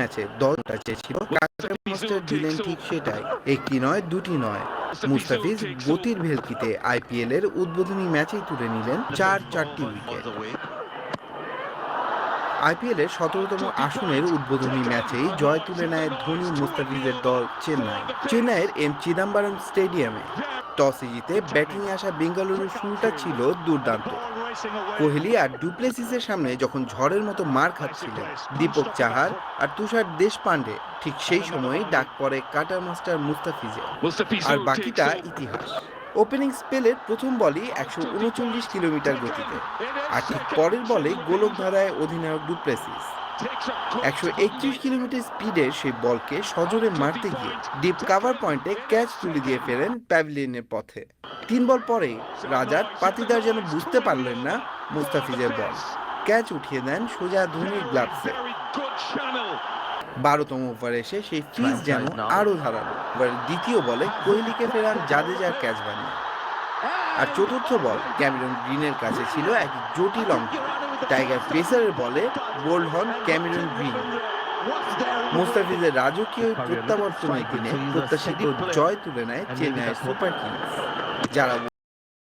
ম্যাচে ১০টা চেয়েছিল, কাটার মাস্টার দিলেন ঠিক সেটাই। একটি নয়, দুটি নয়, মুস্তাফিজ গতির ভেলকিতে আইপিএলের উদ্বোধনী ম্যাচেই তুলে নিলেন ৪টি উইকেট। আইপিএলের ১৭তম আসনের উদ্বোধনী ম্যাচেই জয় তুলে নেয় ধোনি মুস্তাফিজের দল চেন্নাইয়ের এম চিদাম্বরম স্টেডিয়ামে। টসে জিতে ব্যাটিংয়ে আসা বেঙ্গালুরুর শুরুটা ছিল দুর্দান্ত। কোহলি আর ডুপ্লেসিসের সামনে যখন ঝড়ের মতো মার খাচ্ছিলেন দীপক চাহার আর তুষার দেশপান্ডে, ঠিক সেই সময়ই ডাক পড়ে কাটার মাস্টার মুস্তাফিজের। আর বাকিটা ইতিহাস। ওপেনিং স্পেলের প্রথম বলই ১৩৯ কিলোমিটার গতিতে, আর ঠিক পরের বলে গোলক ধাঁধায় অধিনায়ক ডুপ্লেসিস। ১৩১ কিলোমিটার স্পিডের সেই বলকে সজোরে মারতে গিয়ে ডিপ কাভার পয়েন্টে ক্যাচ তুলে দিয়ে ফেরেন প্যাভিলিয়নের পথে। ৩ বল পরেই রাজার পাতিদার যেন বুঝতে পারলেন না মুস্তাফিজের বল, ক্যাচ উঠিয়ে দেন সোজা ধোনির গ্লাভসে। ১২তম ওভারে এসে সেই ফিজ যেন আরও ধারালো। এবার দ্বিতীয় বলে কোহলিকে ফেরান জাদেজার ক্যাচ বানিয়ে। আর চতুর্থ বল ক্যামেরন গ্রিনের কাছে ছিল এক জটিল অঙ্ক। টাইগার পেসারের বলে বোল্ড হন ক্যামেরন গ্রিন। মুস্তাফিজের রাজকীয় প্রত্যাবর্তনের দিনে প্রত্যাশিত জয় তুলে নেয় চেন্নাই সুপার কিংস, যারা